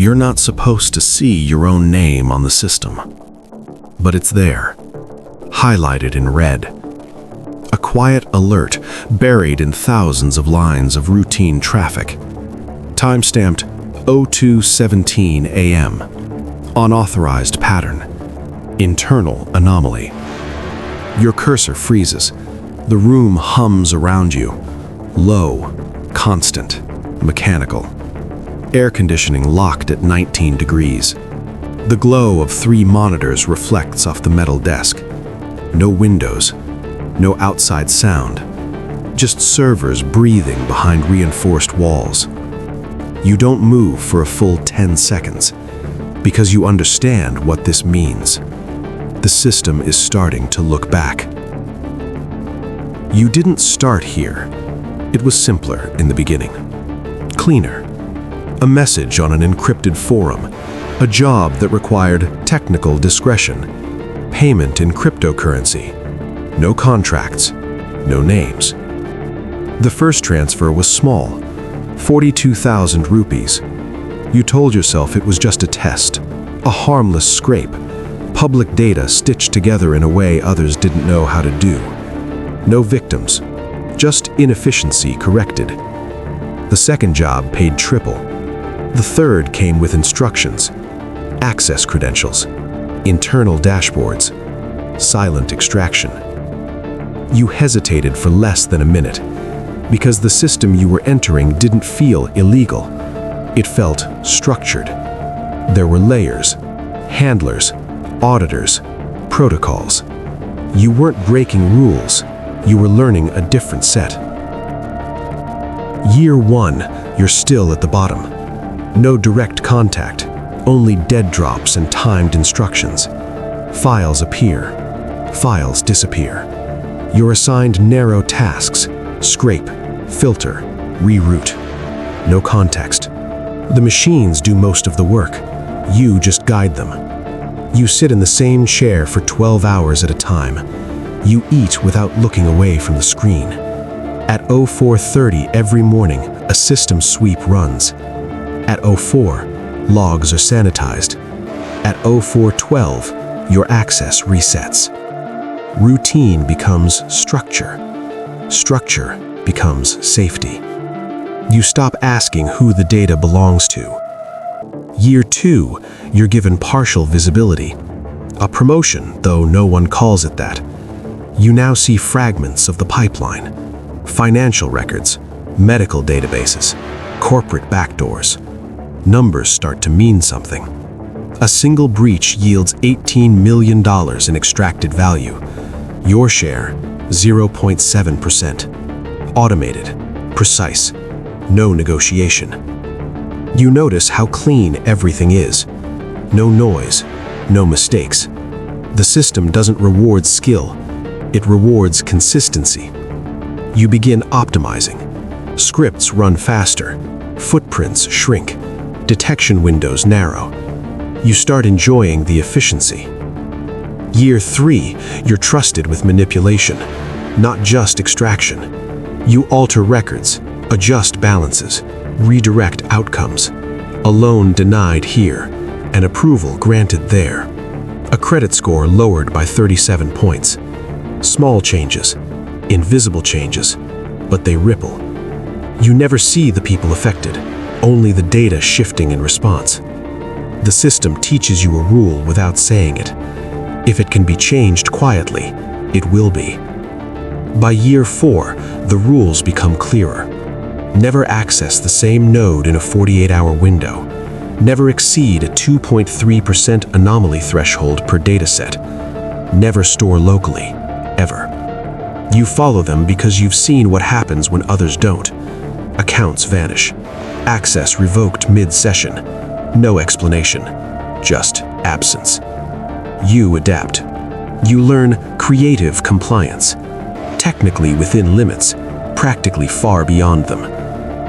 You're not supposed to see your own name on the system, but it's there, highlighted in red. A quiet alert buried in thousands of lines of routine traffic. Timestamped 02:17 a.m. Unauthorized pattern. Internal anomaly. Your cursor freezes. The room hums around you. Low, constant, mechanical. Air conditioning locked at 19 degrees. The glow of 3 monitors reflects off the metal desk. No windows, no outside sound, just servers breathing behind reinforced walls. You don't move for a full 10 seconds because you understand what this means. The system is starting to look back. You didn't start here. It was simpler in the beginning. Cleaner. A message on an encrypted forum. A job that required technical discretion. Payment in cryptocurrency. No contracts. No names. The first transfer was small. 42,000 rupees. You told yourself it was just a test. A harmless scrape. Public data stitched together in a way others didn't know how to do. No victims. Just inefficiency corrected. The second job paid triple. The third came with instructions. Access credentials. Internal dashboards. Silent extraction. You hesitated for less than a minute because the system you were entering didn't feel illegal. It felt structured. There were layers, handlers, auditors, protocols. You weren't breaking rules. You were learning a different set. Year 1, you're still at the bottom. No direct contact, only dead drops and timed instructions. Files appear. Files disappear. You're assigned narrow tasks: scrape, filter, reroute. No context. The machines do most of the work. You just guide them. You sit in the same chair for 12 hours at a time. You eat without looking away from the screen. At 04:30 every morning, a system sweep runs. At 04, logs are sanitized. At 04:12, your access resets. Routine becomes structure. Structure becomes safety. You stop asking who the data belongs to. Year 2, you're given partial visibility. A promotion, though no one calls it that. You now see fragments of the pipeline. Financial records, medical databases, corporate backdoors. Numbers start to mean something. A single breach yields $18 million in extracted value. Your share, 0.7%. Automated, precise, no negotiation. You notice how clean everything is. No noise, no mistakes. The system doesn't reward skill, it rewards consistency. You begin optimizing. Scripts run faster, footprints shrink, detection windows narrow. You start enjoying the efficiency. Year 3, you're trusted with manipulation, not just extraction. You alter records, adjust balances, redirect outcomes. A loan denied here, an approval granted there. A credit score lowered by 37 points. Small changes, invisible changes, but they ripple. You never see the people affected, only the data shifting in response. The system teaches you a rule without saying it. If it can be changed quietly, it will be. By year 4, the rules become clearer. Never access the same node in a 48-hour window. Never exceed a 2.3% anomaly threshold per dataset. Never store locally, ever. You follow them because you've seen what happens when others don't. Accounts vanish. Access revoked mid-session. No explanation, just absence. You adapt. You learn creative compliance. Technically within limits, practically far beyond them.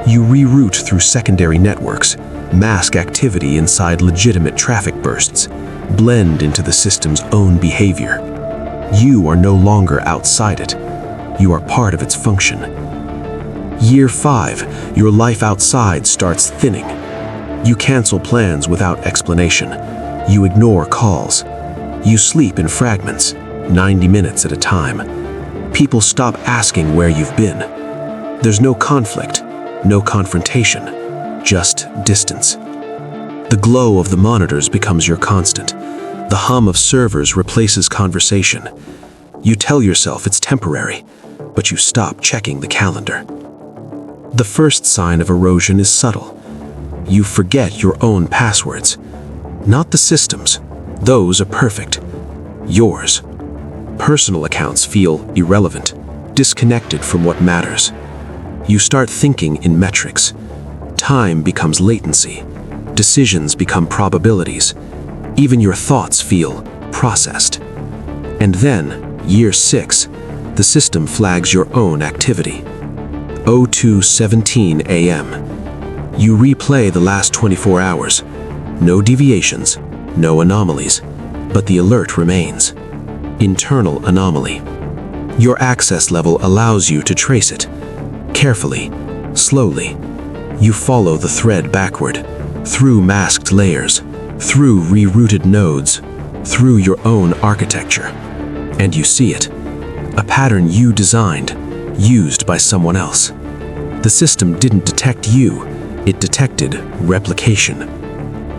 You reroute through secondary networks, mask activity inside legitimate traffic bursts, blend into the system's own behavior. You are no longer outside it. You are part of its function. Year 5, your life outside starts thinning. You cancel plans without explanation. You ignore calls. You sleep in fragments, 90 minutes at a time. People stop asking where you've been. There's no conflict, no confrontation, just distance. The glow of the monitors becomes your constant. The hum of servers replaces conversation. You tell yourself it's temporary, but you stop checking the calendar. The first sign of erosion is subtle. You forget your own passwords. Not the system's. Those are perfect. Yours. Personal accounts feel irrelevant, disconnected from what matters. You start thinking in metrics. Time becomes latency. Decisions become probabilities. Even your thoughts feel processed. And then, year 6, the system flags your own activity. 02:17 a.m. You replay the last 24 hours. No deviations, no anomalies, but the alert remains. Internal anomaly. Your access level allows you to trace it. Carefully, slowly. You follow the thread backward, through masked layers, through rerouted nodes, through your own architecture. And you see it. A pattern you designed, used by someone else. The system didn't detect you, it detected replication.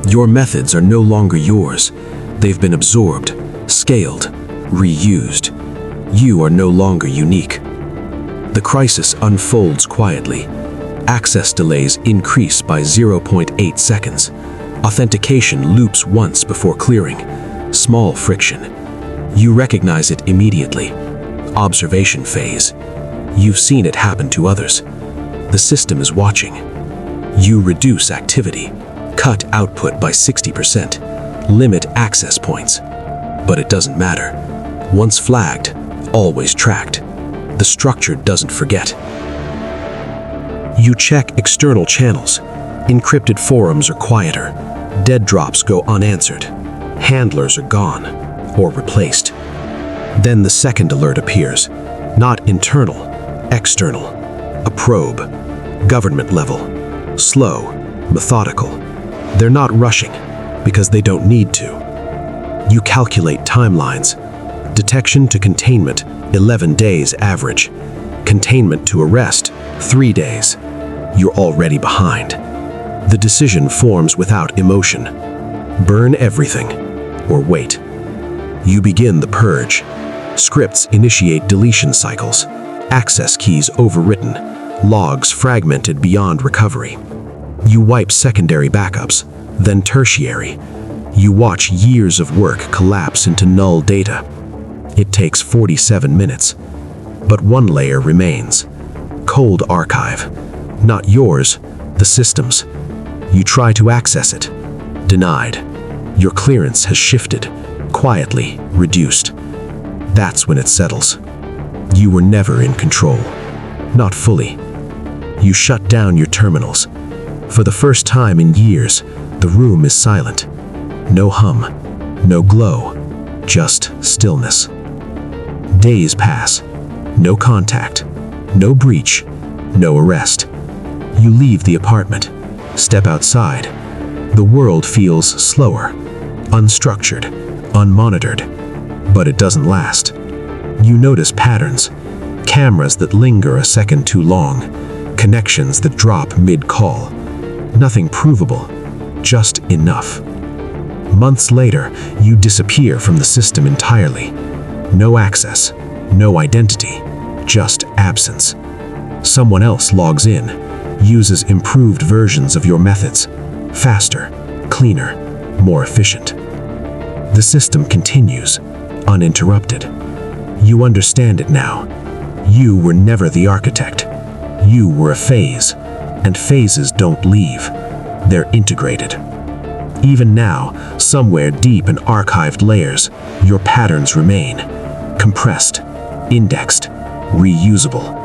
Your methods are no longer yours. They've been absorbed, scaled, reused. You are no longer unique. The crisis unfolds quietly. Access delays increase by 0.8 seconds. Authentication loops once before clearing. Small friction. You recognize it immediately. Observation phase. You've seen it happen to others. The system is watching. You reduce activity, cut output by 60%, limit access points. But it doesn't matter. Once flagged, always tracked. The structure doesn't forget. You check external channels. Encrypted forums are quieter. Dead drops go unanswered. Handlers are gone or replaced. Then the second alert appears. Not internal, external. A probe. Government level. Slow, methodical. They're not rushing because they don't need to. You calculate timelines. Detection to containment, 11 days average. Containment to arrest, 3 days. You're already behind. The decision forms without emotion. Burn everything or wait. You begin the purge. Scripts initiate deletion cycles. Access keys overwritten. Logs fragmented beyond recovery. You wipe secondary backups, then tertiary. You watch years of work collapse into null data. It takes 47 minutes. But one layer remains. Cold archive. Not yours, the system's. You try to access it. Denied. Your clearance has shifted, quietly reduced. That's when it settles. You were never in control. Not fully. You shut down your terminals. For the first time in years, the room is silent. No hum, no glow, just stillness. Days pass. No contact, no breach, no arrest. You leave the apartment, step outside. The world feels slower, unstructured, unmonitored, but it doesn't last. You notice patterns, cameras that linger a second too long, connections that drop mid-call. Nothing provable, just enough. Months later, you disappear from the system entirely. No access, no identity, just absence. Someone else logs in, uses improved versions of your methods, faster, cleaner, more efficient. The system continues, uninterrupted. You understand it now. You were never the architect. You were a phase, and phases don't leave. They're integrated. Even now, somewhere deep in archived layers, your patterns remain, compressed, indexed, reusable.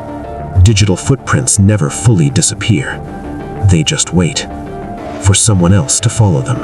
Digital footprints never fully disappear. They just wait for someone else to follow them.